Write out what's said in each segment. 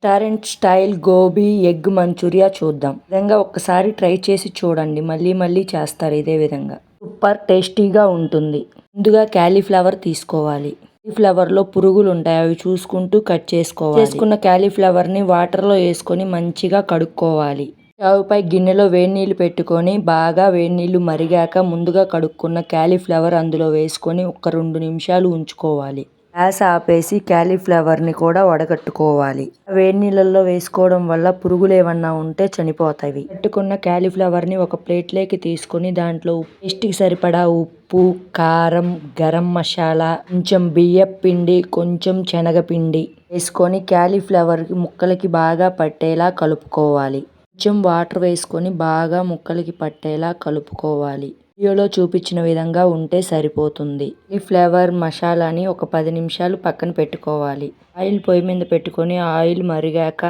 Restaurant style gobi egg manchurian చూద్దాం. ఈ విధంగా ఒక్కసారి ట్రై చేసి చూడండి, మళ్ళీ మళ్ళీ చేస్తారు ఇదే విధంగా. సూపర్ టేస్టీగా ఉంటుంది. ముందుగా క్యాలీఫ్లవర్ తీసుకోవాలి. క్యాలీఫ్లవర్లో పురుగులు ఉంటాయి, అవి చూసుకుంటూ కట్ చేసుకోవాలి. చేసుకున్న క్యాలీఫ్లవర్ని వాటర్లో వేసుకొని మంచిగా కడుక్కోవాలి. స్టవ్పై గిన్నెలో వేడి నీళ్ళు పెట్టుకొని బాగా వేడి నీళ్ళు మరిగాక ముందుగా కడుక్కున్న క్యాలీఫ్లవర్ అందులో వేసుకొని ఒక 2 నిమిషాలు ఉంచుకోవాలి. గ్యాస్ ఆపేసి క్యాలీఫ్లవర్ని కూడా వడగట్టుకోవాలి. వేడి నీళ్ళల్లో వేసుకోవడం వల్ల పురుగులు ఏమన్నా ఉంటే చనిపోతాయి. పెట్టుకున్న క్యాలీఫ్లవర్ని ఒక ప్లేట్లోకి తీసుకొని దాంట్లో టేస్ట్కి సరిపడా ఉప్పు, కారం, గరం మసాలా, కొంచెం బియ్యం పిండి, కొంచెం శనగపిండి వేసుకొని క్యాలీఫ్లవర్ ముక్కలకి బాగా పట్టేలా కలుపుకోవాలి. కొంచెం వాటర్ వేసుకొని బాగా ముక్కలకి పట్టేలా కలుపుకోవాలి. వీడియోలో చూపించిన విధంగా ఉంటే సరిపోతుంది. ఈ ఫ్లేవర్ మసాలాని ఒక 10 నిమిషాలు పక్కన పెట్టుకోవాలి. ఆయిల్ పొయ్యి మీద పెట్టుకొని ఆయిల్ మరిగాక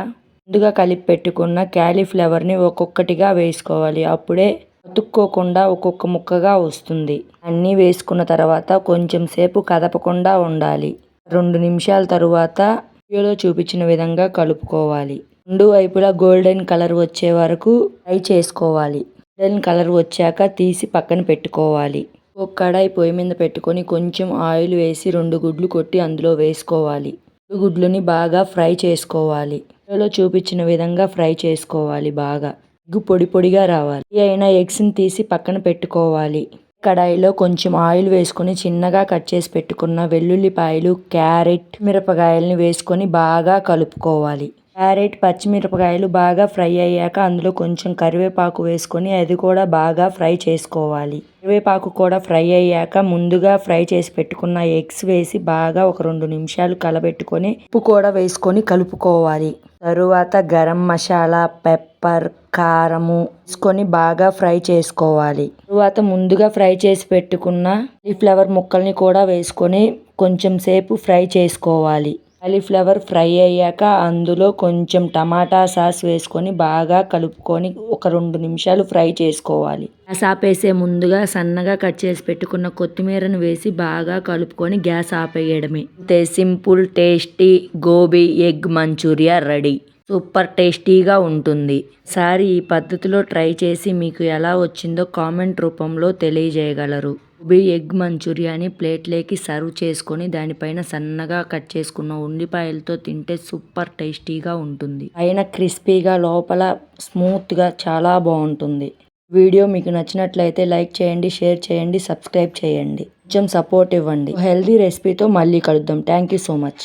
ముందుగా కలిపి పెట్టుకున్న క్యాలీఫ్లవర్ని ఒక్కొక్కటిగా వేసుకోవాలి. అప్పుడే అతుక్కోకుండా ఒక్కొక్క ముక్కగా వస్తుంది. అన్నీ వేసుకున్న తర్వాత కొంచెం సేపు కదపకుండా ఉండాలి. 2 నిమిషాల తరువాత వీడియోలో చూపించిన విధంగా కలుపుకోవాలి. 2 వైపులా గోల్డెన్ కలర్ వచ్చే వరకు ఫ్రై చేసుకోవాలి. గోల్డెన్ కలర్ వచ్చాక తీసి పక్కన పెట్టుకోవాలి. ఒక కడాయి పొయ్యి మీద పెట్టుకొని కొంచెం ఆయిల్ వేసి 2 గుడ్లు కొట్టి అందులో వేసుకోవాలి. 2 గుడ్లని బాగా ఫ్రై చేసుకోవాలి. వీడియోలో చూపించిన విధంగా ఫ్రై చేసుకోవాలి. బాగా ఎగ్ పొడి పొడిగా రావాలి. అయినా ఎగ్స్ని తీసి పక్కన పెట్టుకోవాలి. కడాయిలో కొంచెం ఆయిల్ వేసుకొని చిన్నగా కట్ చేసి పెట్టుకున్న వెల్లుల్లిపాయలు, క్యారెట్, మిరపకాయలని వేసుకొని బాగా కలుపుకోవాలి. క్యారెట్, పచ్చిమిరపకాయలు బాగా ఫ్రై అయ్యాక అందులో కొంచెం కరివేపాకు వేసుకొని అది కూడా బాగా ఫ్రై చేసుకోవాలి. కరివేపాకు కూడా ఫ్రై అయ్యాక ముందుగా ఫ్రై చేసి పెట్టుకున్న ఎగ్స్ వేసి బాగా ఒక 2 నిమిషాలు కలబెట్టుకొని ఉప్పు కూడా వేసుకొని కలుపుకోవాలి. తరువాత గరం మసాలా, పెప్పర్, కారము వేసుకొని బాగా ఫ్రై చేసుకోవాలి. తరువాత ముందుగా ఫ్రై చేసి పెట్టుకున్న కాలీఫ్లవర్ ముక్కల్ని కూడా వేసుకొని కొంచెం సేపు ఫ్రై చేసుకోవాలి. కాలీఫ్లవర్ ఫ్రై అయ్యాక అందులో కొంచెం టమాటా సాస్ వేసుకొని బాగా కలుపుకొని ఒక 2 నిమిషాలు ఫ్రై చేసుకోవాలి. గ్యాస్ ఆపేసే ముందుగా సన్నగా కట్ చేసి పెట్టుకున్న కొత్తిమీరను వేసి బాగా కలుపుకొని గ్యాస్ ఆపేయడమే. అంతే, simple tasty gobi egg manchurian ready. Super టేస్టీగా ఉంటుంది. ఈసారి ఈ పద్ధతిలో ట్రై చేసి మీకు ఎలా వచ్చిందో కామెంట్ రూపంలో తెలియజేయగలరు. గోబీ ఎగ్ మంచూరియాని ప్లేట్లోకి సర్వ్ చేసుకొని దానిపైన సన్నగా కట్ చేసుకున్న ఉల్లిపాయలతో తింటే సూపర్ టేస్టీగా ఉంటుంది. పైన క్రిస్పీగా, లోపల స్మూత్గా చాలా బాగుంటుంది. వీడియో మీకు నచ్చినట్లయితే లైక్ చేయండి, షేర్ చేయండి, సబ్స్క్రైబ్ చేయండి. కొంచెం సపోర్ట్ ఇవ్వండి. హెల్దీ రెసిపీతో మళ్ళీ కలుద్దాం. Thank you so much.